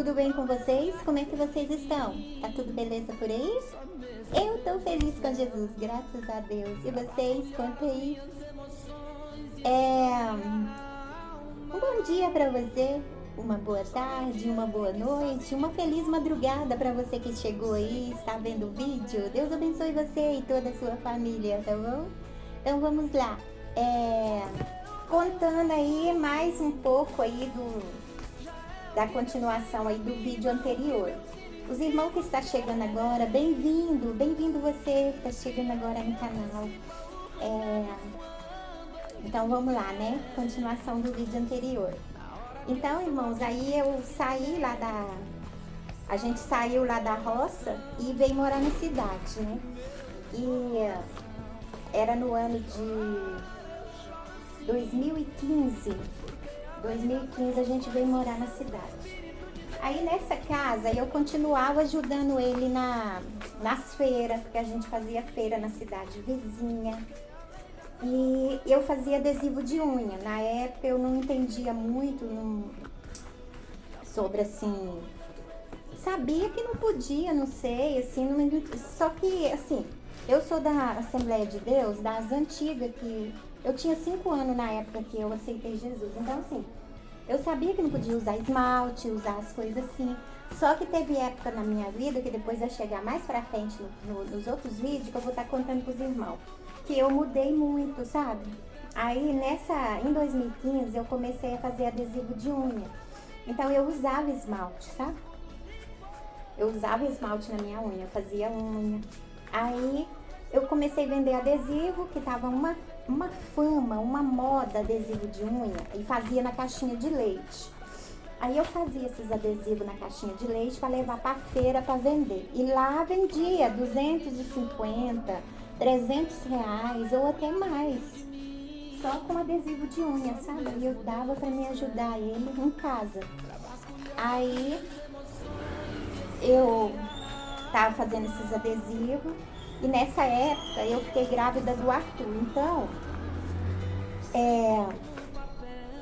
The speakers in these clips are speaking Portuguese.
tudo bem com vocês? Como é que vocês estão? Tá tudo beleza por aí? Eu tô feliz com Jesus, graças a Deus. E vocês, conta aí. Um bom dia pra você, uma boa tarde, uma boa noite, uma feliz madrugada pra você que chegou aí, está vendo o vídeo. Deus abençoe você e toda a sua família, tá bom? Então vamos lá. Contando aí mais um pouco aí da continuação aí do vídeo anterior. Os irmãos que estão chegando agora, bem-vindo você que está chegando agora no canal. Então vamos lá, né? Continuação do vídeo anterior. Então, irmãos, aí eu saí lá a gente saiu lá da roça e veio morar na cidade, né? E era no ano de 2015 a gente veio morar na cidade. Aí nessa casa eu continuava ajudando ele nas feiras, porque a gente fazia feira na cidade vizinha. E eu fazia adesivo de unha. Na época eu não entendia muito sobre assim. Sabia que não podia, não sei, assim, só que assim, eu sou da Assembleia de Deus, das antigas, que eu tinha 5 anos na época que eu aceitei Jesus. Então assim, eu sabia que não podia usar esmalte, usar as coisas assim. Só que teve época na minha vida, que depois vai chegar mais pra frente nos outros vídeos, que eu vou estar contando pros irmãos, que eu mudei muito, sabe? Aí em 2015 eu comecei a fazer adesivo de unha. Então eu usava esmalte, sabe? Eu usava esmalte na minha unha, fazia unha. Aí eu comecei a vender adesivo, que tava uma fama, uma moda adesivo de unha, e fazia na caixinha de leite. Aí eu fazia esses adesivos na caixinha de leite para levar para feira para vender. E lá vendia 250, 300 reais ou até mais. Só com adesivo de unha, sabe? E eu dava para me ajudar ele em casa. Aí eu tava fazendo esses adesivos e nessa época eu fiquei grávida do Arthur. Então,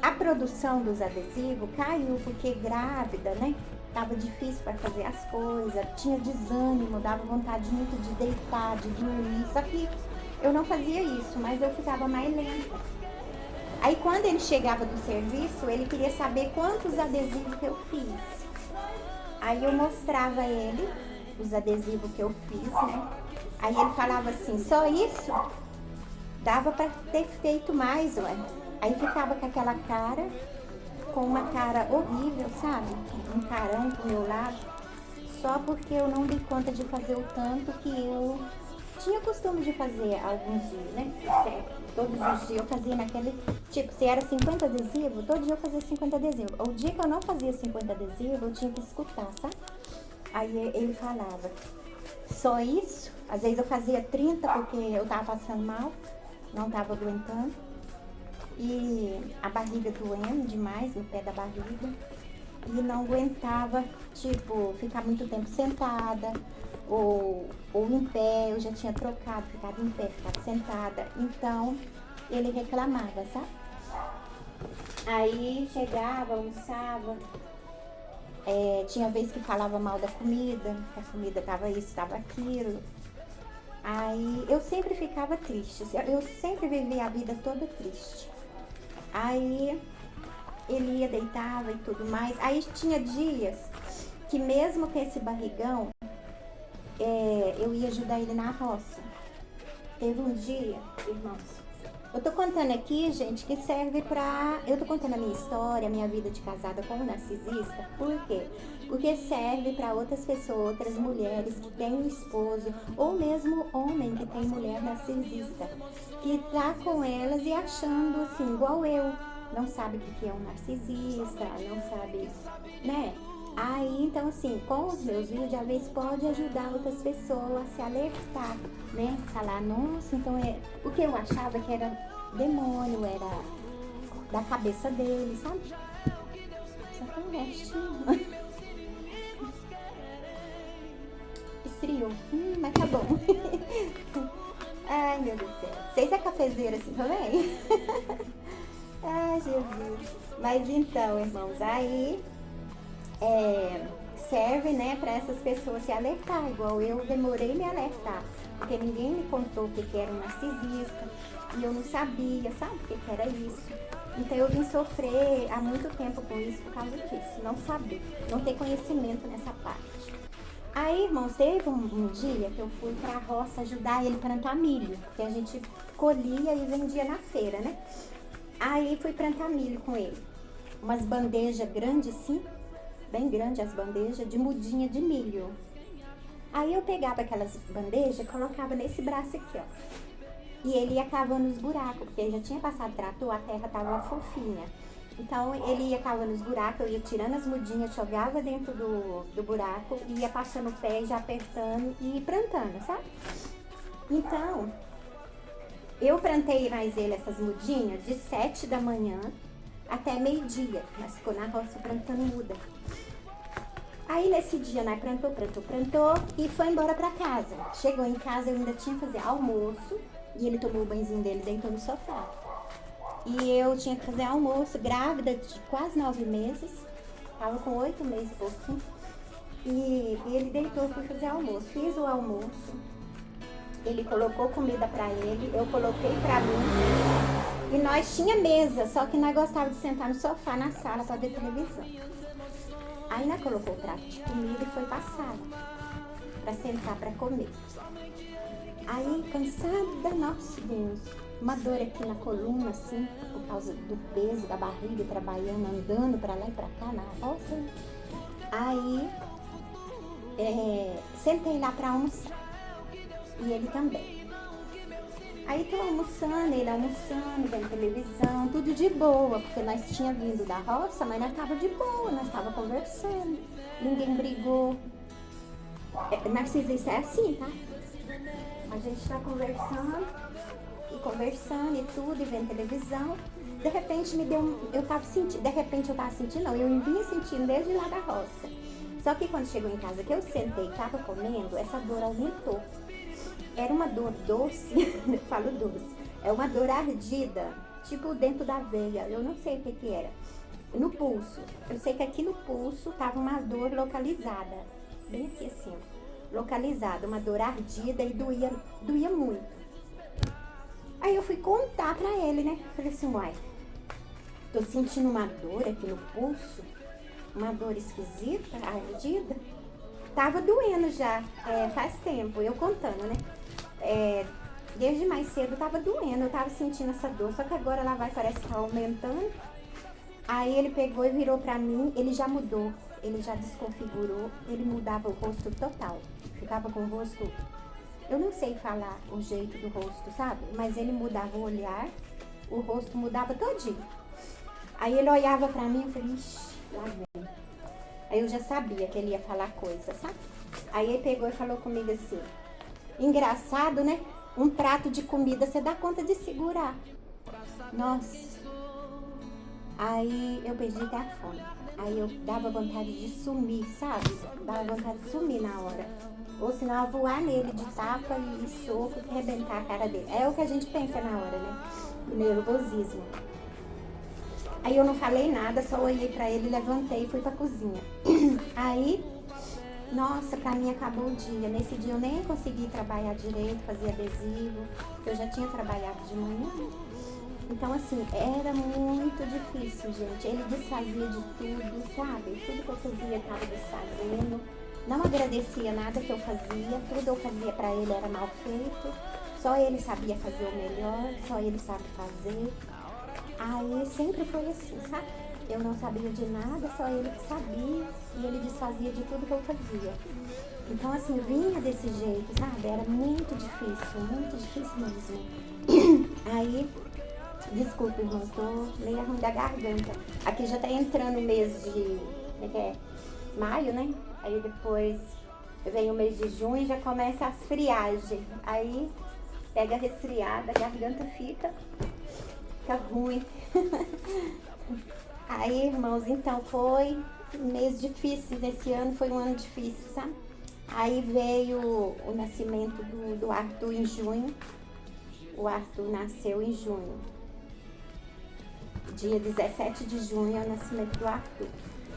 a produção dos adesivos caiu porque grávida, né? Tava difícil para fazer as coisas, tinha desânimo, dava vontade muito de deitar, de dormir. Só que eu não fazia isso, mas eu ficava mais lenta. Aí quando ele chegava do serviço, ele queria saber quantos adesivos que eu fiz. Aí eu mostrava a ele os adesivos que eu fiz, né? Aí ele falava assim, só isso? Dava para ter feito mais, ué. Aí ficava com aquela cara, com uma cara horrível, sabe? Um carão pro meu lado, só porque eu não dei conta de fazer o tanto que eu tinha costume de fazer alguns dias, né? Todos os dias eu fazia naquele, tipo, se era 50 adesivos, todo dia eu fazia 50 adesivos. O dia que eu não fazia 50 adesivos, eu tinha que escutar, sabe? Aí ele falava, só isso? Às vezes eu fazia 30 porque eu tava passando mal, não tava aguentando. E a barriga doendo demais, no pé da barriga. E não aguentava, tipo, ficar muito tempo sentada ou em pé. Eu já tinha trocado, ficado em pé, ficado sentada. Então, ele reclamava, sabe? Aí chegava, almoçava. Tinha vez que falava mal da comida, que a comida tava isso, tava aquilo. Aí eu sempre ficava triste, eu sempre vivia a vida toda triste. Aí ele ia, deitava e tudo mais. Aí tinha dias que mesmo com esse barrigão, eu ia ajudar ele na roça. Teve um dia, irmãos, eu tô contando aqui, gente, que serve pra... Eu tô contando a minha história, a minha vida de casada com um narcisista. Por quê? Porque serve para outras pessoas, outras mulheres que têm um esposo, ou mesmo homem que tem mulher narcisista, que tá com elas e achando assim, igual eu, não sabe o que é um narcisista, não sabe, né? Aí, então assim, com os meus vídeos, às vezes pode ajudar outras pessoas a se alertar, né? Falar, nossa, então o que eu achava que era demônio, era da cabeça dele, sabe? Só tem um restinho. Esfriou. Mas tá bom. Ai, meu Deus do céu. Vocês é cafezeira assim também? Ai, Jesus. Mas então, irmãos, aí serve, né, para essas pessoas se alertar, igual eu demorei me alertar, porque ninguém me contou o que que era um narcisista, e eu não sabia, sabe, o que que era isso. Então eu vim sofrer há muito tempo com isso por causa disso, não saber, não ter conhecimento nessa parte. Aí, irmãos, teve um dia que eu fui pra roça ajudar ele a plantar milho, que a gente colhia e vendia na feira, né? Aí fui plantar milho com ele. Umas bandejas grandes assim, bem grandes as bandejas, de mudinha de milho. Aí eu pegava aquelas bandejas e colocava nesse braço aqui, ó. E ele ia cavando os buracos, porque já tinha passado trator, a terra tava fofinha. Então ele ia cavando os buracos, eu ia tirando as mudinhas, jogava dentro do buraco, ia passando o pé, já apertando e plantando, sabe? Então, eu plantei mais ele essas mudinhas de 7 da manhã até meio-dia, mas ficou na roça plantando muda. Aí nesse dia, nós plantou e foi embora pra casa. Chegou em casa, eu ainda tinha que fazer almoço e ele tomou o banhozinho dele, deitou no sofá. E eu tinha que fazer almoço, grávida de quase 9 meses, tava com 8 meses e pouquinho. E ele deitou para fazer almoço. Fiz o almoço, ele colocou comida pra ele, eu coloquei pra mim. E nós tinha mesa, só que nós gostávamos de sentar no sofá na sala pra ver televisão. Aí nós colocou o prato de comida e foi pra sala pra sentar pra comer. Aí, cansada, nossa Deus, uma dor aqui na coluna, assim, por causa do peso da barriga, trabalhando, andando pra lá e pra cá na roça. Aí, sentei lá pra almoçar. E ele também. Aí tô almoçando, ele almoçando, vendo televisão, tudo de boa, porque nós tinha vindo da roça, mas nós tava de boa, nós tava conversando, ninguém brigou. Narcisista é assim, tá? A gente tá conversando e tudo, e vendo televisão. De repente eu tava sentindo, não, eu vinha sentindo desde lá da roça. Só que quando chegou em casa que eu sentei e tava comendo, essa dor aumentou. Era uma dor doce, falo doce, é uma dor ardida, tipo dentro da veia, eu não sei o que que era. No pulso, eu sei que aqui no pulso tava uma dor localizada, bem aqui assim, localizada, uma dor ardida e doía muito. Aí eu fui contar pra ele, né, falei assim, uai, tô sentindo uma dor aqui no pulso, uma dor esquisita, ardida. Tava doendo já, faz tempo, eu contando, né? Desde mais cedo tava doendo, eu tava sentindo essa dor, só que agora ela parece que tá aumentando. Aí ele pegou e virou pra mim, ele já mudou, ele já desconfigurou, ele mudava o rosto total, ficava com o rosto, eu não sei falar o jeito do rosto, sabe? Mas ele mudava o olhar, o rosto mudava todinho. Aí ele olhava pra mim e falei, ixi, lá vem. Aí eu já sabia que ele ia falar coisa, sabe? Aí ele pegou e falou comigo assim, engraçado, né? Um prato de comida você dá conta de segurar. Nossa. Aí eu perdi até a fome. Aí eu dava vontade de sumir, sabe? Dava vontade de sumir na hora. Ou senão eu voar nele de tapa e soco e arrebentar a cara dele. É o que a gente pensa na hora, né? O nervosismo. Aí eu não falei nada, só olhei pra ele, levantei e fui pra cozinha. Aí, nossa, pra mim acabou o dia. Nesse dia eu nem consegui trabalhar direito, fazer adesivo, porque eu já tinha trabalhado de manhã. Então, assim, era muito difícil, gente. Ele desfazia de tudo, sabe? Tudo que eu fazia eu tava desfazendo. Não agradecia nada que eu fazia, tudo eu fazia pra ele era mal feito. Só ele sabia fazer o melhor, só ele sabe fazer. Aí sempre foi assim, sabe? Eu não sabia de nada, só ele que sabia e ele desfazia de tudo que eu fazia. Então assim, vinha desse jeito, sabe? Era muito difícil mesmo. Aí, desculpa, irmãos, tô meio ruim da garganta. Aqui já tá entrando o mês de maio, né? Aí depois vem o mês de junho e já começa a friagem. Aí pega resfriada, a garganta fica ruim. Aí, irmãos, então foi um mês difícil, esse ano foi um ano difícil, sabe? Aí veio o nascimento do Arthur em junho. O Arthur nasceu em junho. Dia 17 de junho é o nascimento do Arthur.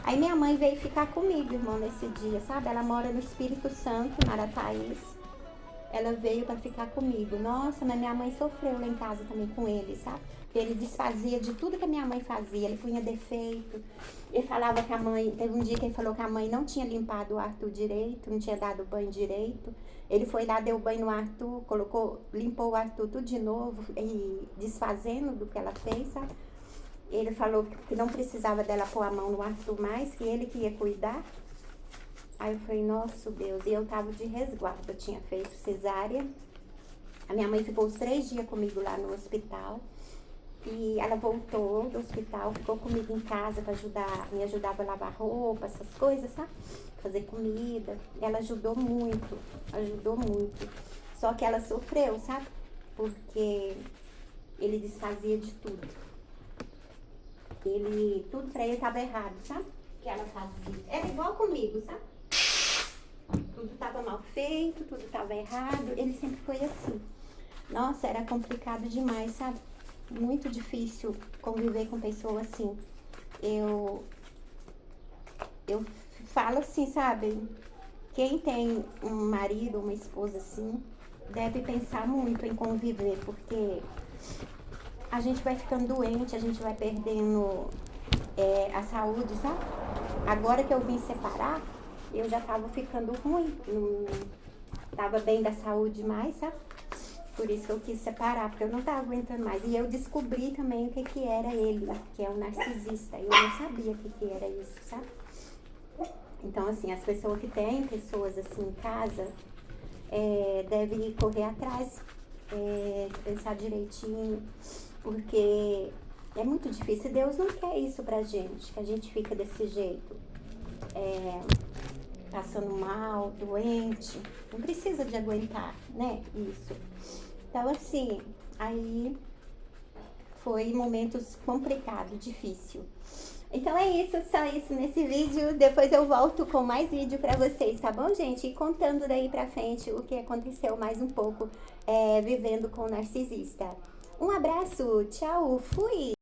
Aí minha mãe veio ficar comigo, irmão, nesse dia, sabe? Ela mora no Espírito Santo, em Marataízes. Ela veio pra ficar comigo. Nossa, mas minha mãe sofreu lá em casa também com ele, sabe? Ele desfazia de tudo que a minha mãe fazia. Ele punha defeito. Ele falava que a mãe... Teve um dia que ele falou que a mãe não tinha limpado o Arthur direito, não tinha dado banho direito. Ele foi lá, deu banho no Arthur, limpou o Arthur tudo de novo e desfazendo do que ela fez, sabe? Ele falou que não precisava dela pôr a mão no Arthur mais, que ele que ia cuidar. Aí eu falei, nossa Deus, e eu tava de resguardo, eu tinha feito cesárea. A minha mãe ficou os 3 dias comigo lá no hospital. E ela voltou do hospital, ficou comigo em casa pra ajudar, me ajudava a lavar roupa, essas coisas, sabe? Fazer comida. Ela ajudou muito, ajudou muito. Só que ela sofreu, sabe? Porque ele desfazia de tudo. Tudo pra ele tava errado, sabe? Que ela fazia. Era igual comigo, sabe? Tudo tava mal feito, tudo tava errado. Ele sempre foi assim. Nossa, era complicado demais, sabe? Muito difícil conviver com pessoas assim. Eu falo assim, sabe? Quem tem um marido, uma esposa assim, deve pensar muito em conviver, porque a gente vai ficando doente, a gente vai perdendo a saúde, sabe? Agora que eu vim separar, eu já tava ficando ruim, não tava bem da saúde mais, sabe? Por isso que eu quis separar, porque eu não tava aguentando mais. E eu descobri também o que era ele, que é um narcisista. Eu não sabia o que era isso, sabe? Então, assim, as pessoas que têm pessoas assim em casa, devem correr atrás, pensar direitinho, porque é muito difícil. Deus não quer isso pra gente, que a gente fica desse jeito, passando mal, doente. Não precisa de aguentar, né, isso. Então, assim, aí foi momentos complicados, difícil. Então é isso, só isso nesse vídeo. Depois eu volto com mais vídeo pra vocês, tá bom, gente? E contando daí pra frente o que aconteceu mais um pouco vivendo com o narcisista. Um abraço, tchau, fui!